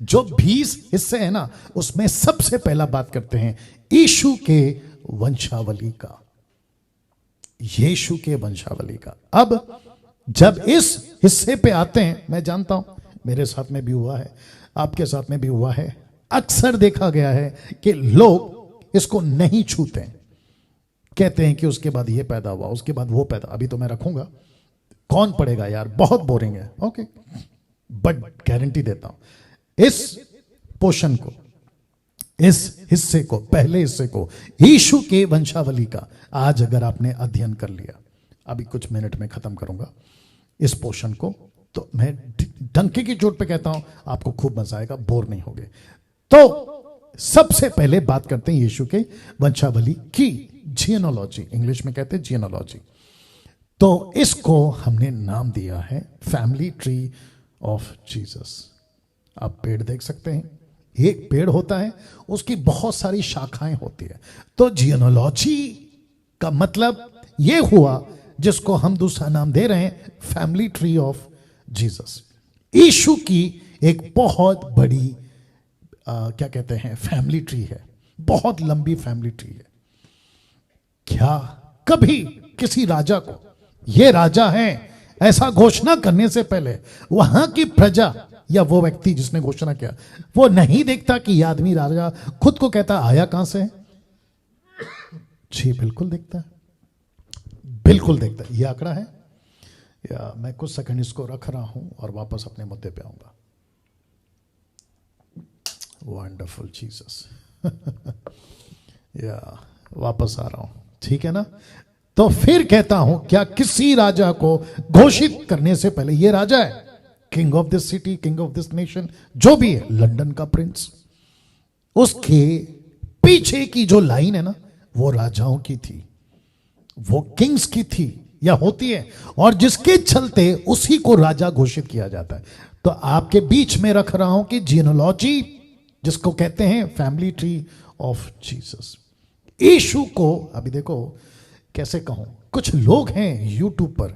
जो 20 हिस्से हैं ना, उसमें सबसे पहला बात करते हैं यीशु के वंशावली का, यीशु के वंशावली का। अब जब इस हिस्से पे आते हैं, मैं जानता हूं मेरे साथ में भी हुआ है, आपके साथ में भी हुआ है, अक्सर देखा गया है कि लोग इसको नहीं छूते, कहते हैं कि उसके बाद ये पैदा हुआ, उसके बाद वो पैदा, अभी तो मैं रखूंगा, कौन पढ़ेगा यार, बहुत बोरिंग है। ओके, बट गारंटी देता हूं इस पोर्शन को, इस हिस्से को, पहले हिस्से को, यीशु के वंशावली का, आज अगर आपने अध्ययन कर लिया, अभी कुछ मिनट में खत्म करूंगा इस पोर्शन को, तो मैं डंके की चोट पे कहता हूं आपको खूब मजा आएगा, बोर नहीं होगे। तो सबसे पहले बात करते हैं यीशु के वंशावली की, जीनोलॉजी, इंग्लिश में कहते हैं जीनोलॉजी। तो इसको हमने नाम दिया है फैमिली ट्री ऑफ जीसस। आप पेड़ देख सकते हैं, एक पेड़ होता है, उसकी बहुत सारी शाखाएं होती है। तो जीनोलॉजी का मतलब यह हुआ, जिसको हम दूसरा नाम दे रहे हैं फैमिली ट्री ऑफ जीसस। यीशु की एक बहुत बड़ी क्या कहते हैं फैमिली ट्री है, बहुत लंबी फैमिली ट्री है। क्या कभी किसी राजा को, ये राजा है, ऐसा घोषणा करने से पहले वहां की प्रजा या वो व्यक्ति जिसने घोषणा किया, वो नहीं देखता कि यह आदमी राजा, खुद को कहता आया कहां से है? जी बिल्कुल देखता है, बिल्कुल देखता है। यह आंकड़ा है, या मैं कुछ सेकंड इसको रख रहा हूं और वापस अपने मुद्दे पे आऊंगा। वंडरफुल जीसस या वापस आ रहा हूं, ठीक है ना। तो फिर कहता हूं, क्या किसी राजा को घोषित करने से पहले, ये राजा है, king of this city, king of this nation, जो भी है, लंदन का प्रिंस, उसके पीछे की जो लाइन है ना, वो राजाओं की थी, वो किंग्स की थी या होती है, और जिसके चलते उसी को राजा घोषित किया जाता है। तो आपके बीच में रख रहा हूं कि जीनोलॉजी, जिसको कहते हैं फैमिली ट्री ऑफ जीसस। यीशु को, अभी देखो कैसे कहूं, कुछ लोग हैं यूट्यूब पर,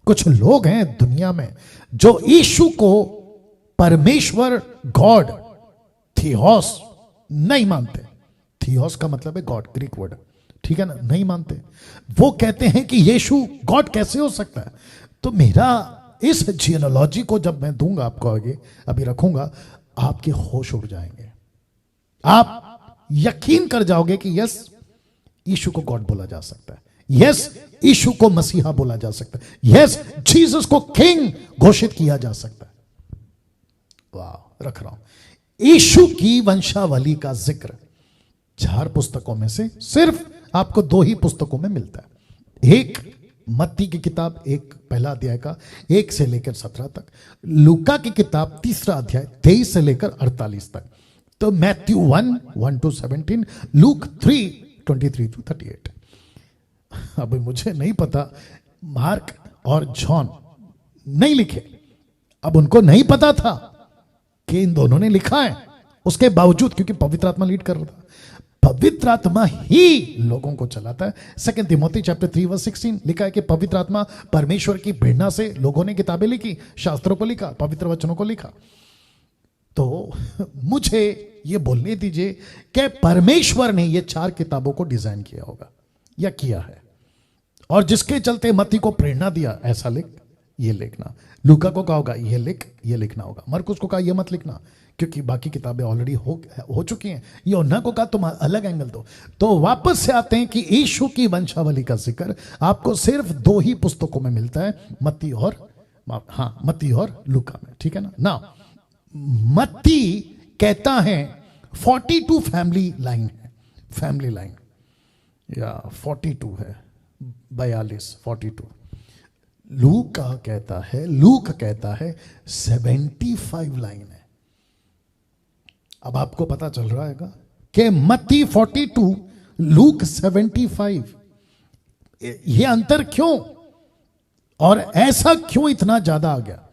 कुछ लोग हैं दुनिया में जो यीशु को परमेश्वर, गॉड, थियोस नहीं मानते। थियोस का मतलब है गॉड, ग्रीक वर्ड, ठीक है ना, नहीं मानते। वो कहते हैं कि यीशु गॉड कैसे हो सकता है। तो मेरा इस जीनोलॉजी को जब मैं दूंगा आपको आगे, अभी रखूंगा, आपके होश उड़ जाएंगे, आप यकीन कर जाओगे कि यस, यीशु को गॉड बोला जा सकता है, यस, यीशु को मसीहा बोला जा सकता है, यस, जीसस को किंग घोषित किया जा सकता है। वाह, रख रहा हूं। यीशु की वंशावली का जिक्र 4 पुस्तकों में से सिर्फ आपको 2 ही पुस्तकों में मिलता है। एक मत्ती की किताब, एक पहला अध्याय का 1 से लेकर 17 तक, लूका की किताब 3रा अध्याय 23 से लेकर 48 तक, तो मैथ्यू 1 to 17, लूक 3 23 to 38। अब मुझे नहीं पता, मार्क और जॉन नहीं लिखे, अब उनको नहीं पता था कि इन दोनों ने लिखा है, उसके बावजूद, क्योंकि पवित्र आत्मा लीड कर रहा था, पवित्र आत्मा ही लोगों को चलाता है। 2 तिमोथी चैप्टर 3 वर्स 16 लिखा है कि पवित्र आत्मा परमेश्वर की प्रेरणा से लोगों ने किताबें लिखी, शास्त्रों को लिखा, पवित्र वचनों को लिखा। तो मुझे ये बोलने दीजिए कि परमेश्वर ने ये 4 किताबों को डिजाइन किया होगा या किया है, और जिसके चलते मत्ती को प्रेरणा दिया, ऐसा लिख, ये लिखना। लूका को कहा होगा ये लिख, ये लिखना होगा। मरकुस को कहा ये मत लिखना, क्योंकि बाकी किताबें ऑलरेडी हो चुकी हैं। यूहन्ना को कहा तुम अलग एंगल दो। तो वापस से आते हैं कि यीशु की वंशावली का जिक्र आपको सिर्फ 2 ही पुस्तकों में मिलता है, मत्ती और लूका में, ठीक है ना। मत्ती कहता है 42 फैमिली लाइन है, फैमिली लाइन, या 42 है, 42। लूक कहता है 75 लाइन है। अब आपको पता चल रहा है कि मत्ती 42, लूक 75, ये अंतर क्यों, और ऐसा क्यों इतना ज्यादा आ गया?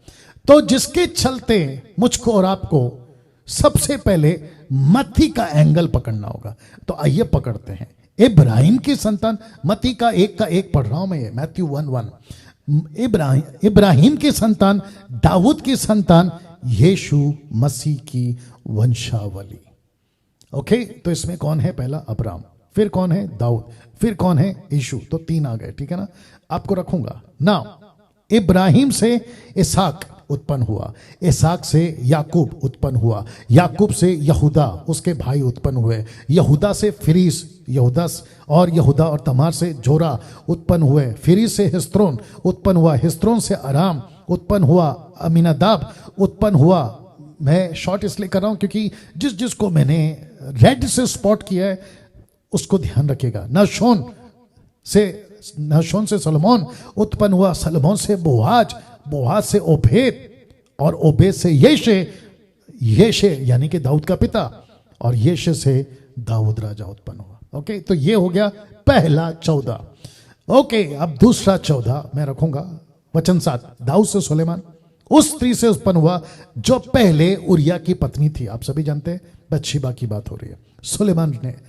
तो जिसके चलते मुझको और आपको सबसे पहले मत्ती का एंगल पकड़ना होगा। तो आइए पकड़ते हैं। इब्राहिम की संतान, मत्ती का 1 पढ़ रहा हूं मैं, ये मैथ्यू 1:1। इब्राहिम की संतान, दाऊद की संतान, यीशु मसीह की वंशावली। ओके, तो इसमें कौन है? पहला अब्राहम, फिर कौन है? दाऊद, फिर कौन है? यीशु। तो 3 आ गए, ठीक है ना। आपको रखूंगा ना। इब्राहिम से इसहाक उत्पन्न हुआ, इसहाक से याकूब उत्पन्न हुआ, याकूब से यहूदा उसके भाई उत्पन्न हुए, यहूदा से फिरीस, यहूदा और तमार से जोरा उत्पन्न हुए, फिरीस से हिस्रोन उत्पन्न हुआ, हिस्रोन से अराम उत्पन्न हुआ, अमीनादाब उत्पन्न हुआ। मैं शॉर्ट इसलिए कर रहा हूं क्योंकि जिसको मैंने रेड से स्पॉट किया है उसको ध्यान रखिएगा। नहशोन से सलोमोन उत्पन्न हुआ, सलोमोन से बोआज, बोआज से ओबेद और ओबेद से यशे यानी कि दाऊद का पिता, और यशे से दाऊद राजा उत्पन्न हुआ। ओके, तो ये हो गया पहला 14। ओके, अब दूसरा 14 मैं रखूंगा। वचन 7, दाऊद से सुलेमान उस स्त्री से उत्पन्न हुआ जो पहले उरिया की पत्नी थी। आप सभी जानते हैं बत्शीबा की बात हो रही है।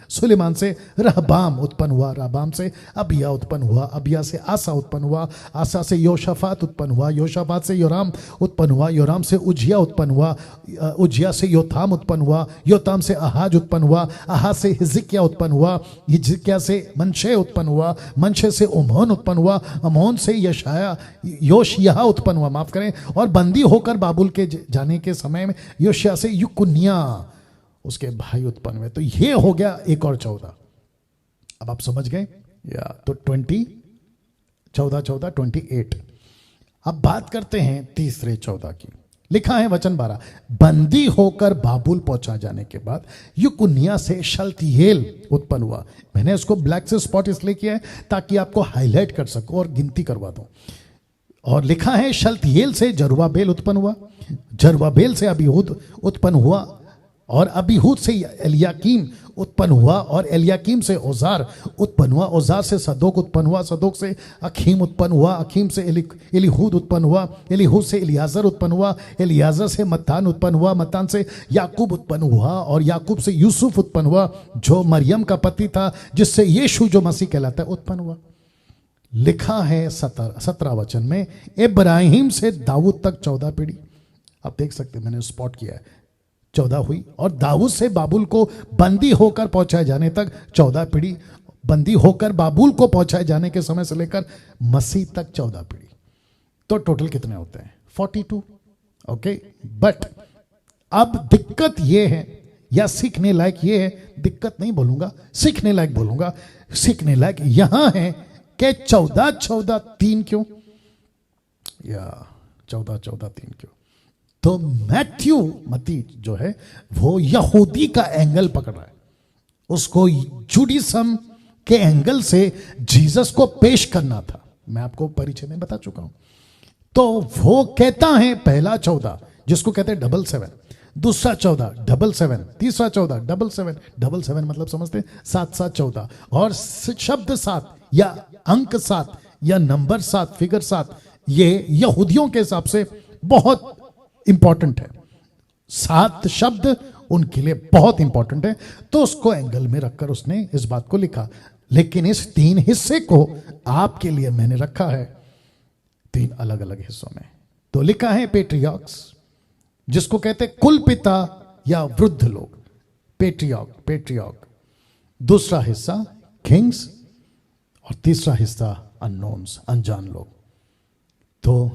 सुलेमान से रहबाम उत्पन्न हुआ, रहबाम से अबिया उत्पन्न हुआ, अबिया से आसा उत्पन्न हुआ, आसा से योशाफात उत्पन्न हुआ, योशाफात से योराम उत्पन्न हुआ, योराम से उजिया उत्पन्न हुआ, उजिया से योथाम उत्पन्न हुआ, योथाम से आहाज उत्पन्न हुआ, आहाज से हिजकिया उत्पन्न हुआ, हिजकिया से मनशे उत्पन्न हुआ, मनशे से ओमोन उत्पन्न हुआ, अमोन से योशिया उत्पन्न हुआ, माफ करें, और बंदी होकर बाबुल के जाने के समय में योशिया से युकुन्या उसके भाई उत्पन्न हुए। तो ये हो गया एक और 14। अब आप समझ गए या? तो 14 28। अब बात करते हैं तीसरे 14 की। लिखा है वचन 12, बंदी होकर बाबुल पहुंचा जाने के बाद युकुन्या से शल्तियेल उत्पन्न हुआ। मैंने इसको ब्लैक से स्पॉट इसलिए किया है ताकि आपको हाईलाइट कर सकूं और गिनती करवा दूं। और लिखा है शल्तियेल से जरुब्बाबेल उत्पन्न हुआ, जरुब्बाबेल से अबीहूद उत्पन्न हुआ, और अबीहूद से एलियाकीम उत्पन्न हुआ, और एलियाकीम से औजार उत्पन्न हुआ, औजार से सदोक उत्पन्न हुआ, सदोक से अखीम उत्पन्न हुआ, अखीम से एलीहूद उत्पन्न हुआ, एलीहूद से एलियाजर उत्पन्न हुआ, एलियाजर से मत्तान उत्पन्न हुआ, मत्तान से याकूब उत्पन्न हुआ, और याकूब से यूसुफ उत्पन्न हुआ जो मरियम का पति था, जिससे यीशु जो मसीह कहलाता है उत्पन्न हुआ। लिखा है 17 वचन में, इब्राहिम से दाऊद तक 14 पीढ़ी। आप देख सकते, मैंने स्पॉट किया है, 14 हुई, और दाऊद से बाबुल को बंदी होकर पहुंचाए जाने तक 14 पीढ़ी, बंदी होकर बाबुल को पहुंचाए जाने के समय से लेकर मसीह तक 14 पीढ़ी। तो टोटल कितने होते हैं? 42। ओके, बट अब दिक्कत यह है, या सीखने लायक ये है, दिक्कत नहीं बोलूंगा, सीखने लायक बोलूंगा। सीखने लायक यहां है कि 14 3 क्यों, या 14 3 क्यों? तो मत्ती जो है वो यहूदी का एंगल पकड़ रहा है, उसको जुडिज्म के एंगल से जीसस को पेश करना था। मैं आपको परिचय में बता चुका हूं। तो वो कहता है पहला 14 जिसको कहते हैं 77, दूसरा 14 77, तीसरा 14 77, 77 मतलब समझते हैं 7 7 14, और शब्द 7 या अंक 7 या नंबर 7, फिगर 7, ये यहूदियों के हिसाब से बहुत इंपॉर्टेंट है। 7 शब्द उनके लिए बहुत इंपॉर्टेंट है, तो उसको एंगल में रखकर उसने इस बात को लिखा। लेकिन इस 3 हिस्से को आपके लिए मैंने रखा है 3 अलग अलग हिस्सों में। तो लिखा है पेट्रियार्क्स, जिसको कहते हैं कुल पिता या वृद्ध लोग, पेट्रियार्क। दूसरा हिस्सा किंग्स, और तीसरा हिस्सा अननोन्स, अनजान लोग। तो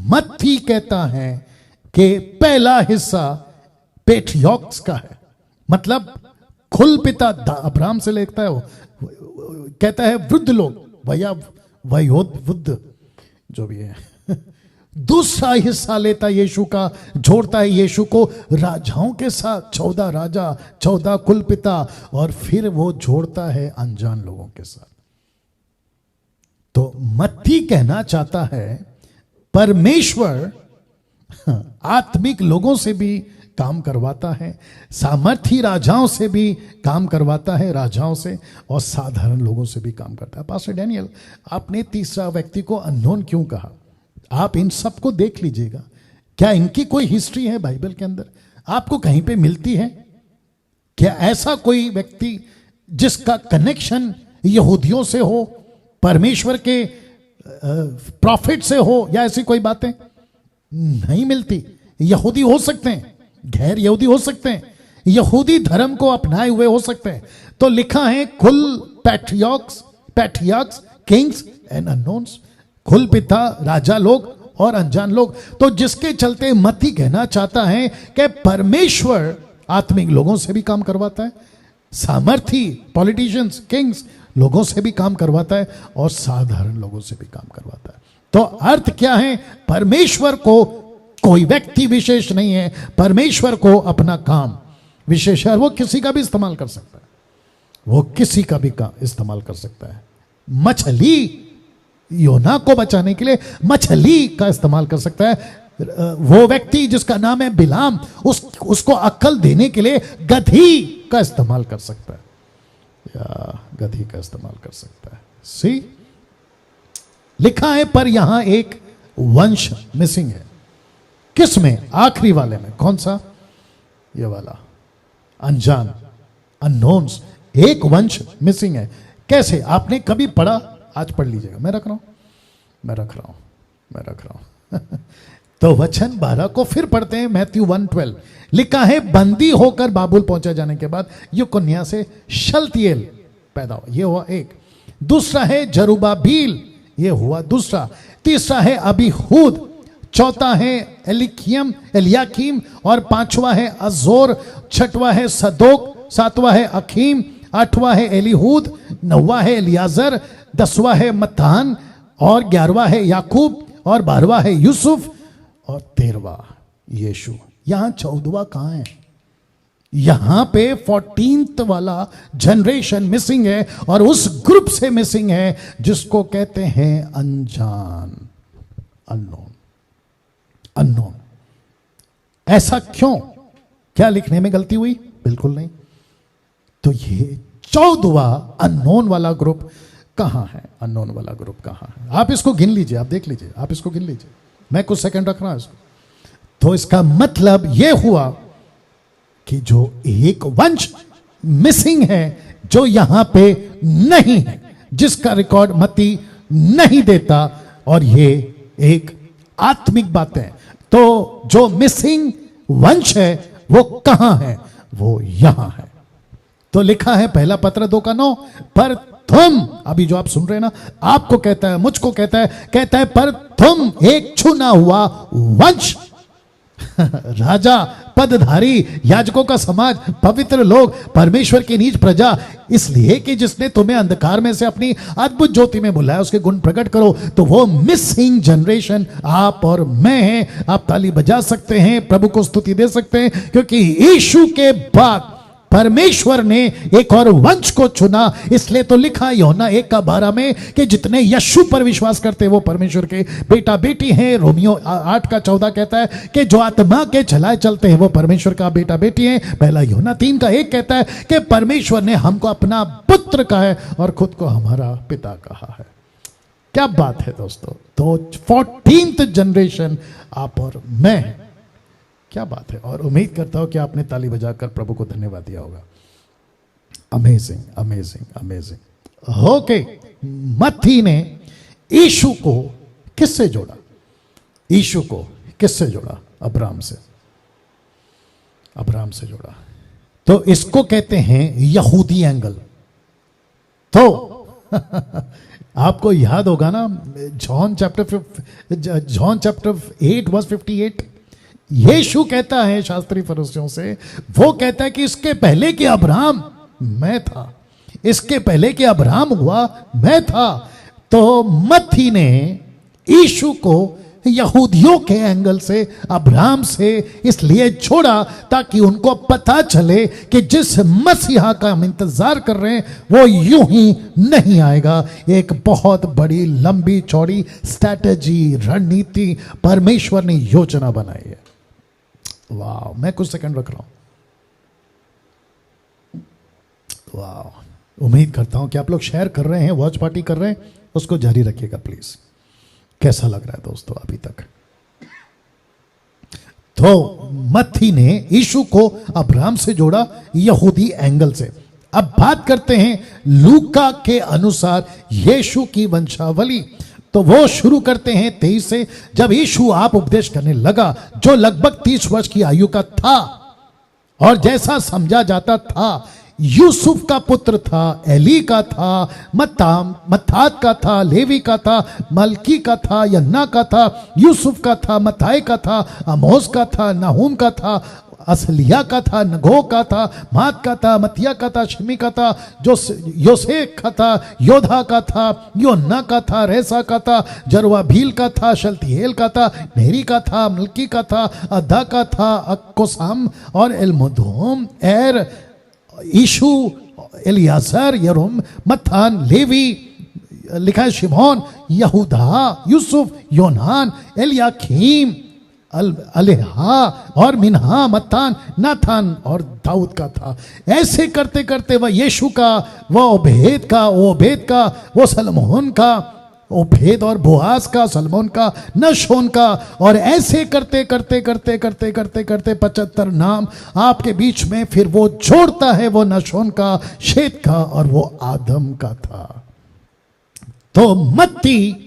मत्ती कहता है कि पहला हिस्सा पेट्रियार्क्स का है, मतलब कुल पिता अब्राहम से लेता है, वो कहता है वृद्ध लोग वयोवृद्ध जो भी है। दूसरा हिस्सा लेता यीशु का, जोड़ता है यीशु को राजाओं के साथ, 14 राजा, 14 कुल पिता, और फिर वो जोड़ता है अनजान लोगों के साथ। तो मत्ती कहना चाहता है परमेश्वर आत्मिक लोगों से भी काम करवाता है, सामर्थी राजाओं से भी काम करवाता है, राजाओं से, और साधारण लोगों से भी काम करता है। पास्टर डैनियल, आपने तीसरा व्यक्ति को अननोन क्यों कहा? आप इन सबको देख लीजिएगा, क्या इनकी कोई हिस्ट्री है बाइबल के अंदर? आपको कहीं पे मिलती है क्या ऐसा कोई व्यक्ति जिसका कनेक्शन यहूदियों से हो, परमेश्वर के प्रॉफिट से हो, या ऐसी कोई बातें नहीं मिलती? यहूदी हो सकते हैं, गैर यहूदी हो सकते हैं, यहूदी धर्म को अपनाए हुए हो सकते हैं। तो लिखा है कुल पैट्रियार्क्स किंग्स एंड अननोन्स, कुल पिता राजा लोग और अनजान लोग। तो जिसके चलते मत्ती कहना चाहता है कि परमेश्वर आत्मिक लोगों से भी काम करवाता है, सामर्थी पॉलिटिशियंस किंग्स लोगों से भी काम करवाता है और साधारण लोगों से भी काम करवाता है। तो अर्थ क्या है, परमेश्वर को कोई व्यक्ति विशेष नहीं है, परमेश्वर को अपना काम विशेष है। वो किसी का भी इस्तेमाल कर सकता है, वो किसी का भी काम इस्तेमाल कर सकता है। मछली योना को बचाने के लिए मछली का इस्तेमाल कर सकता है। वो व्यक्ति जिसका नाम है बिलाम, उसको अक्ल देने के लिए गधी का इस्तेमाल कर सकता है, या गधी का इस्तेमाल कर सकता है। सी लिखा है पर यहां एक वंश मिसिंग है। किस में? आखिरी वाले में। कौन सा? ये वाला, अनजान, अननोन्स। एक वंश मिसिंग है। कैसे? आपने कभी पढ़ा? आज पढ़ लीजिएगा। मैं रख रहा हूं तो वचन 12 को फिर पढ़ते हैं। मैथ्यू 1:12 लिखा है बंदी होकर बाबुल पहुंचा जाने के बाद युकन्या से शलतियेल पैदा हुआ, ये हुआ एक। दूसरा है जरुब्बाबिल, ये हुआ दूसरा। तीसरा है अबीहूद, चौथा है एलियाकीम और पांचवा है अजोर, छठवां है सदोक, सातवां है अखीम, आठवां है एलीहूद, नौवां है एलियाजर, 10वां है मत्तान और 11वां है याकूब और 12वां है यूसुफ और 13वां यीशु। यहां 14वां कहां है? यहां पे 14th वाला जनरेशन मिसिंग है और उस ग्रुप से मिसिंग है जिसको कहते हैं अनजान, अननोन। ऐसा क्यों? क्या लिखने में गलती हुई? बिल्कुल नहीं। तो ये 14वां अननोन वाला ग्रुप कहां है? अननोन वाला ग्रुप कहां है? आप इसको गिन लीजिए, आप देख लीजिए, आप इसको गिन लीजिए। मैं कुछ सेकंड रख रहा हूं इसको। तो इसका मतलब यह हुआ कि जो एक वंश मिसिंग है, जो यहां पे नहीं है, जिसका रिकॉर्ड मत्ती नहीं देता, और ये एक आत्मिक बात है। तो जो मिसिंग वंश है वो कहां है? वो यहां है। तो लिखा है पहला पत्र 2:9, पर तुम, अभी जो आप सुन रहे हैं ना, आपको कहता है, मुझको कहता है पर तुम एक छुना हुआ वंश, राजा, पदधारी, याजकों का समाज, पवित्र लोग, परमेश्वर की नीच प्रजा, इसलिए कि जिसने तुम्हें अंधकार में से अपनी अद्भुत ज्योति में बुलाया, उसके गुण प्रकट करो। तो वो मिसिंग जनरेशन आप और मैं हैं। आप ताली बजा सकते हैं, प्रभु को स्तुति दे सकते हैं, क्योंकि यीशु के बाद परमेश्वर ने एक और वंश को चुना। इसलिए तो लिखा यूहन्ना 1:12 में कि जितने यीशु पर विश्वास करते हैं वो परमेश्वर के बेटा बेटी हैं। रोमियो 8:14 कहता है कि जो आत्मा के चलाए चलते हैं वो परमेश्वर का बेटा बेटी हैं। पहला यूहन्ना 3:1 कहता है कि परमेश्वर ने हमको अपना पुत्र कहा है और खुद को हमारा पिता कहा है। क्या बात है दोस्तों। तो 14th जनरेशन आप और मैं, क्या बात है। और उम्मीद करता हूं कि आपने ताली बजाकर प्रभु को धन्यवाद दिया होगा। Amazing, amazing, amazing. ओके, मत्ती ने यीशु को किससे जोड़ा? यीशु को किससे जोड़ा? अब्राहम से, अब्राहम से जोड़ा। तो इसको कहते हैं यहूदी एंगल। तो आपको याद होगा ना, जॉन चैप्टर 8:58, यीशु कहता है शास्त्री फरीसियों से, वो कहता है कि इसके पहले कि अब्राहम मैं था, इसके पहले कि अब्राहम हुआ मैं था। तो मत्ती ने यीशु को यहूदियों के एंगल से, अब्राहम से इसलिए छोड़ा ताकि उनको पता चले कि जिस मसीहा का हम इंतजार कर रहे हैं वो यूं ही नहीं आएगा। एक बहुत बड़ी लंबी चौड़ी स्ट्रैटेजी, रणनीति परमेश्वर ने योजना बनाई है। वाह, मैं कुछ सेकंड रख रहा हूं। वाह, उम्मीद करता हूं कि आप लोग शेयर कर रहे हैं, वॉच पार्टी कर रहे हैं, उसको जारी रखिएगा प्लीज। कैसा लग रहा है दोस्तों अभी तक? तो मत्ती ने यीशु को अब्राहम से जोड़ा यहूदी एंगल से। अब बात करते हैं लूका के अनुसार यीशु की वंशावली। तो वो शुरू करते हैं 23 से। जब यीशु आप उपदेश करने लगा, जो लगभग 30 वर्ष की आयु का था, और जैसा समझा जाता था, यूसुफ का पुत्र था, एली का था, मत्तात का था, लेवी का था, मलकी का था, यन्ना का था, यूसुफ का था, मत्ताई का था, आमोस का था, नाहूम का था, असलिया का था, नगो का था, मात का था, मतिया का था, शिमी का था, जो योसेख का था, योधा का था, योन्ना का था, रेसा का था, जरवाभील का था, शल्तिएल का था, नेरी का था, मलकी का था, अद्दा का था, अक्कोसाम और एलमुदोम, एर, यीशु, एलियासर, यरोम, मत्तान, लेवी, लिखा है शिमोन, यहूदा, यूसुफ, योनान, एलियाकीम, अलेहा और मिन्हा, मत्तान, नाथान और दाऊद का था। ऐसे करते करते वह यीशु का, वह ओबेद का, वो ओबेद का, वो सलमोन का, ओबेद और बोआज का, सलमोन का, नशोन का, और ऐसे करते करते करते करते करते करते 75 नाम आपके बीच में फिर वो जोड़ता है, वो नशोन का, शेत का और वो आदम का था। तो मत्ती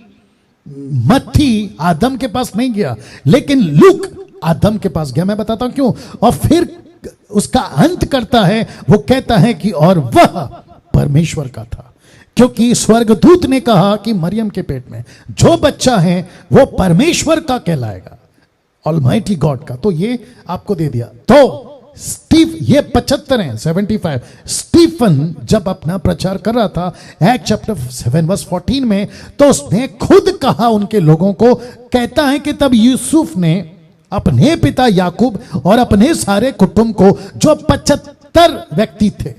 आदम के पास नहीं गया, लेकिन लूक आदम के पास गया। मैं बताता हूं क्यों। और फिर उसका अंत करता है, वो कहता है कि और वह परमेश्वर का था, क्योंकि स्वर्गदूत ने कहा कि मरियम के पेट में जो बच्चा है वो परमेश्वर का कहलाएगा, ऑलमाइटी गॉड का। तो ये आपको दे दिया। तो ये 75 हैं, 75। स्टीफन जब अपना प्रचार कर रहा था एक्ट चैप्टर 7 वर्स 14 में, तो उसने खुद कहा उनके लोगों को, कहता है कि तब यूसुफ ने अपने पिता याकूब और अपने सारे कुटुंब को, जो 75 व्यक्ति थे,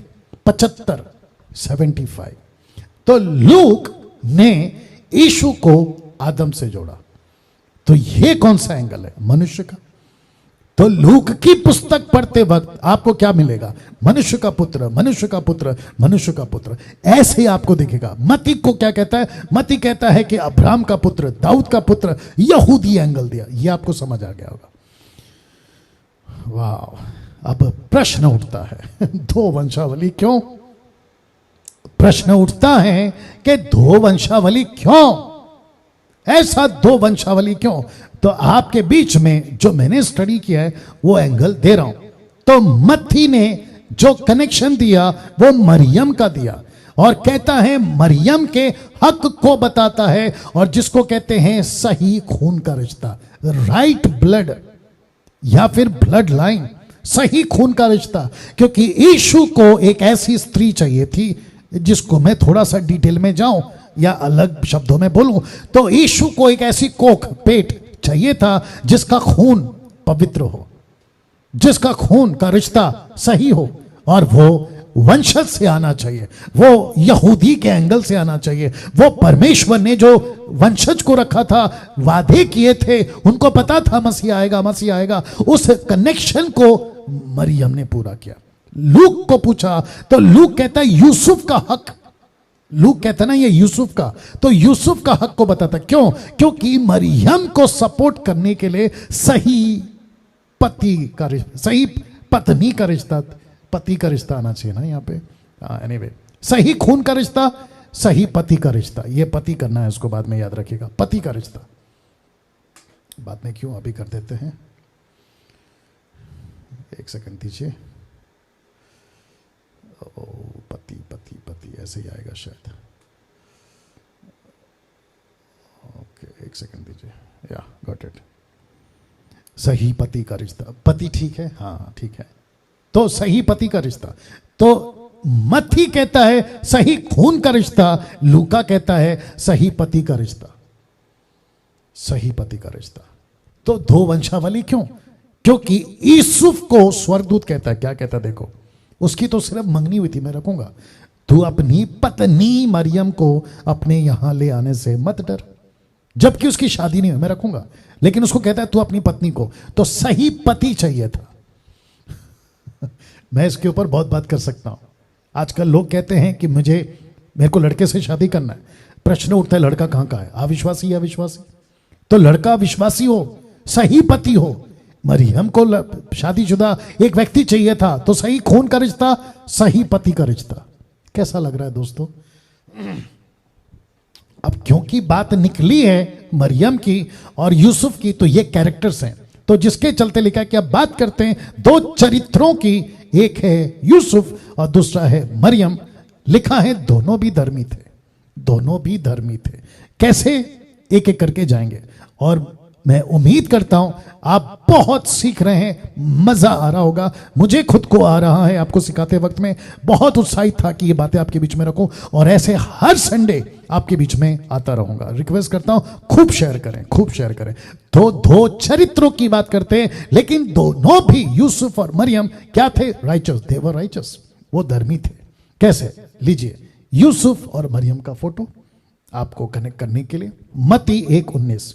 75, 75, तो लूक ने यीशु को आदम से जोड़ा। तो ये कौन सा एंगल है? मनुष्य का। तो लूक की पुस्तक पढ़ते वक्त आपको क्या मिलेगा? मनुष्य का पुत्र, मनुष्य का पुत्र, मनुष्य का पुत्र, ऐसे ही आपको दिखेगा। मती को क्या कहता है? मती कहता है कि अब्राहम का पुत्र, दाऊद का पुत्र, यहूदी एंगल दिया। ये आपको समझ आ गया होगा। वाह। अब प्रश्न उठता है, दो वंशावली क्यों? प्रश्न उठता है कि दो वंशावली क्यों? ऐसा दो वंशावली क्यों? तो आपके बीच में जो मैंने स्टडी किया है वो एंगल दे रहा हूं। तो मत्ती ने जो कनेक्शन दिया वो मरियम का दिया, और कहता है मरियम के हक को बताता है, और जिसको कहते हैं सही खून का रिश्ता, राइट ब्लड या फिर ब्लड लाइन, सही खून का रिश्ता। क्योंकि यीशु को एक ऐसी स्त्री चाहिए थी, जिसको मैं थोड़ा सा डिटेल में जाऊं या अलग शब्दों में बोलूं, तो यीशु को एक ऐसी कोख, पेट चाहिए था जिसका खून पवित्र हो, जिसका खून का रिश्ता सही हो, और वो वंशज से आना चाहिए, वो यहूदी के एंगल से आना चाहिए। वो परमेश्वर ने जो वंशज को रखा था, वादे किए थे, उनको पता था मसीह आएगा, मसीह आएगा। उस कनेक्शन को मरियम ने पूरा किया। लूक को पूछा तो लूक कहता है यूसुफ का हक। लूक कहता ना ये यूसुफ का, तो यूसुफ का हक को बताता। क्यों? क्योंकि मरियम को सपोर्ट करने के लिए सही पति का रिश्ता, सही पत्नी का रिश्ता, पति का रिश्ता आना चाहिए ना यहाँ पे। एनीवे, सही खून का रिश्ता, सही पति का रिश्ता। ये पति करना है, उसको बाद में याद रखिएगा। पति का रिश्ता बाद में क्यों, अभी कर देते हैं। एक सेकंड दीजिए। पति पति पति ऐसे ही आएगा शायद। ओके, एक सेकंड दीजिए। या गॉट इट। सही पति का रिश्ता, पति ठीक है, हाँ ठीक है। तो सही पति का रिश्ता। तो मत्ती कहता है सही खून का रिश्ता, लूका कहता है सही पति का रिश्ता, सही पति का रिश्ता। तो दो वंशावली क्यों? क्योंकि यूसुफ को स्वर्गदूत कहता है, क्या कहता है देखो, उसकी तो सिर्फ मंगनी हुई थी, मैं रखूंगा, तू अपनी पत्नी मरियम को अपने यहां ले आने से मत डर। जबकि उसकी शादी नहीं हुई, मैं रखूंगा, लेकिन उसको कहता है तू अपनी पत्नी को। तो सही पति चाहिए था। मैं इसके ऊपर बहुत बात कर सकता हूं। आजकल लोग कहते हैं कि मेरे को लड़के से शादी करना है। प्रश्न उठता है लड़का कहां का है, अविश्वासी या विश्वासी? तो लड़का विश्वासी हो, सही पति हो। मरियम को शादीशुदा एक व्यक्ति चाहिए था, तो सही खून का रिश्ता, सही पति का रिश्ता। कैसा लग रहा है दोस्तों? अब क्योंकि बात निकली है मरियम की और यूसुफ की, तो ये कैरेक्टर्स हैं, तो जिसके चलते लिखा कि अब बात करते हैं दो चरित्रों की, एक है यूसुफ और दूसरा है मरियम। लिखा है दोनों भी धर्मी थे, दोनों भी धर्मी थे। कैसे, एक एक करके जाएंगे और मैं उम्मीद करता हूं आप बहुत सीख रहे हैं, मजा आ रहा होगा, मुझे खुद को आ रहा है आपको सिखाते वक्त में। बहुत उत्साहित था कि ये बातें आपके बीच में रखूं और ऐसे हर संडे आपके बीच में आता रहूंगा। रिक्वेस्ट करता हूं खूब शेयर करें, खूब शेयर करें। तो दो चरित्रों की बात करते हैं, लेकिन दोनों भी यूसुफ और मरियम क्या थे? राइचस, दे वर राइचस, वो धर्मी थे। कैसे? लीजिए यूसुफ और मरियम का फोटो आपको कनेक्ट करने के लिए। मत्ती 1:19,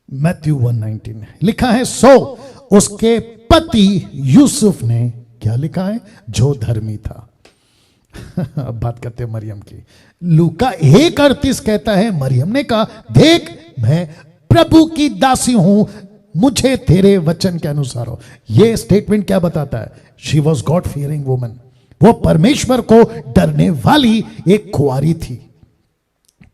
मैथ्यू 1:19 लिखा है, सो उसके पति यूसुफ ने क्या लिखा है? जो धर्मी था। अब बात करते हैं मरियम की। लूका 1:38 कहता है, मरियम ने कहा, देख मैं प्रभु की दासी हूं, मुझे तेरे वचन के अनुसार हो। यह स्टेटमेंट क्या बताता है? She was God fearing woman, वो परमेश्वर को डरने वाली एक कुंवारी थी।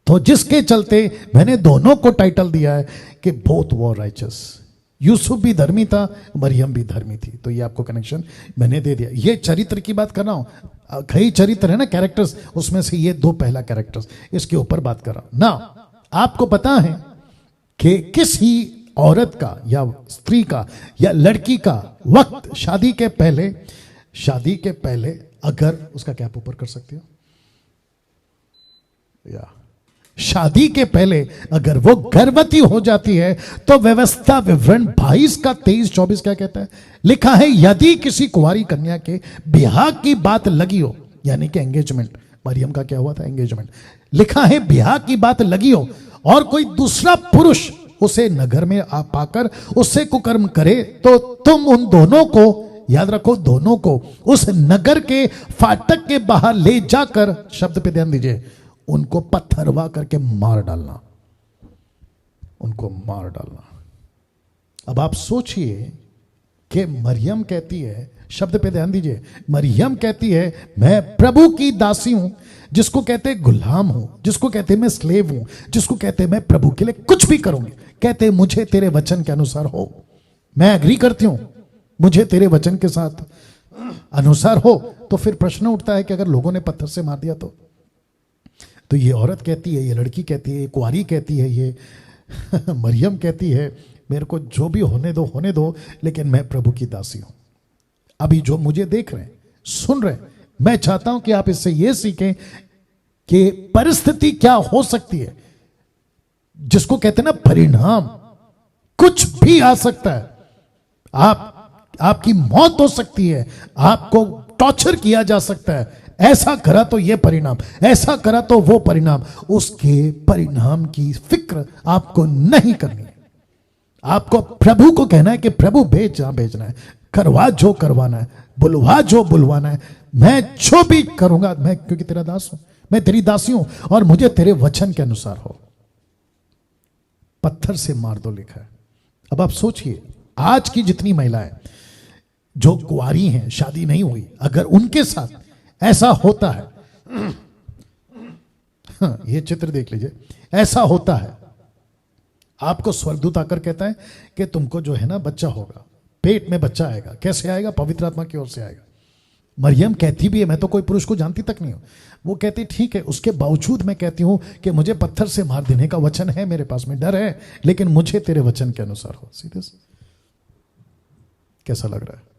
तो जिसके चलते मैंने दोनों को टाइटल दिया है कि बोथ वर राइचस। यूसुफ भी धर्मी था, मरियम भी धर्मी थी। तो ये आपको कनेक्शन मैंने दे दिया। ये चरित्र की बात कर रहा हूं, कई चरित्र है ना, कैरेक्टर्स, उसमें से ये दो पहला कैरेक्टर्स, इसके ऊपर बात कर रहा हूं ना। आपको पता है कि किसी औरत का या स्त्री का या लड़की का वक्त शादी के पहले अगर उसका कैप ऊपर कर सकते हो, या शादी के पहले अगर वो गर्भवती हो जाती है तो व्यवस्था विवरण 22:23-24 क्या कहता है? लिखा है, यदि किसी कुंवारी कन्या के ब्याह की बात लगी हो, यानी कि एंगेजमेंट, मरियम का क्या हुआ था? एंगेजमेंट। लिखा है ब्याह की बात लगी हो और कोई दूसरा पुरुष उसे नगर में आ पाकर उससे कुकर्म करे, तो तुम उन दोनों को, याद रखो दोनों को, उस नगर के फाटक के बाहर ले जाकर, शब्द पे ध्यान दीजिए, उनको पत्थरवा करके मार डालना, उनको मार डालना। अब आप सोचिए कि मरियम कहती है, शब्द पे ध्यान दीजिए, मरियम कहती है मैं प्रभु की दासी हूं, जिसको कहते गुलाम हूं, जिसको कहते मैं स्लेव हूं, जिसको कहते मैं प्रभु के लिए कुछ भी करूंगी। कहते मुझे तेरे वचन के अनुसार हो, मैं एग्री करती हूं, मुझे तेरे वचन के साथ अनुसार हो। तो फिर प्रश्न उठता है कि अगर लोगों ने पत्थर से मार दिया तो ये औरत कहती है, ये लड़की कहती है, ये कुंवारी कहती है, ये मरियम कहती है मेरे को जो भी होने दो, लेकिन मैं प्रभु की दासी हूं। अभी जो मुझे देख रहे हैं, सुन रहे हैं, मैं चाहता हूं कि आप इससे ये सीखें कि परिस्थिति क्या हो सकती है, जिसको कहते हैं ना परिणाम, कुछ भी आ सकता है। आपकी मौत हो सकती है, आपको टॉर्चर किया जा सकता है, ऐसा करा तो ये परिणाम, ऐसा करा तो वो परिणाम। उसके परिणाम की फिक्र आपको नहीं करनी है। आपको प्रभु को कहना है कि प्रभु भेज जहां भेजना है, करवा जो करवाना है, बुलवा जो बुलवाना है, मैं जो भी करूंगा, मैं क्योंकि तेरा दास हूं, मैं तेरी दासी हूं और मुझे तेरे वचन के अनुसार हो। पत्थर से मार दो लिखा है। अब आप सोचिए, आज की जितनी महिलाएं जो कुंवारी हैं, शादी नहीं हुई, अगर उनके साथ ऐसा होता है, ये चित्र देख लीजिए, ऐसा होता है, आपको स्वर्गदूत आकर कहता है कि तुमको जो है ना बच्चा होगा, पेट में बच्चा आएगा। कैसे आएगा? पवित्र आत्मा की ओर से आएगा। मरियम कहती भी है मैं तो कोई पुरुष को जानती तक नहीं हूं। वो कहती ठीक है, उसके बावजूद मैं कहती हूं कि मुझे पत्थर से मार देने का वचन है मेरे पास में, डर है, लेकिन मुझे तेरे वचन के अनुसार हो। सीधे कैसा लग रहा है?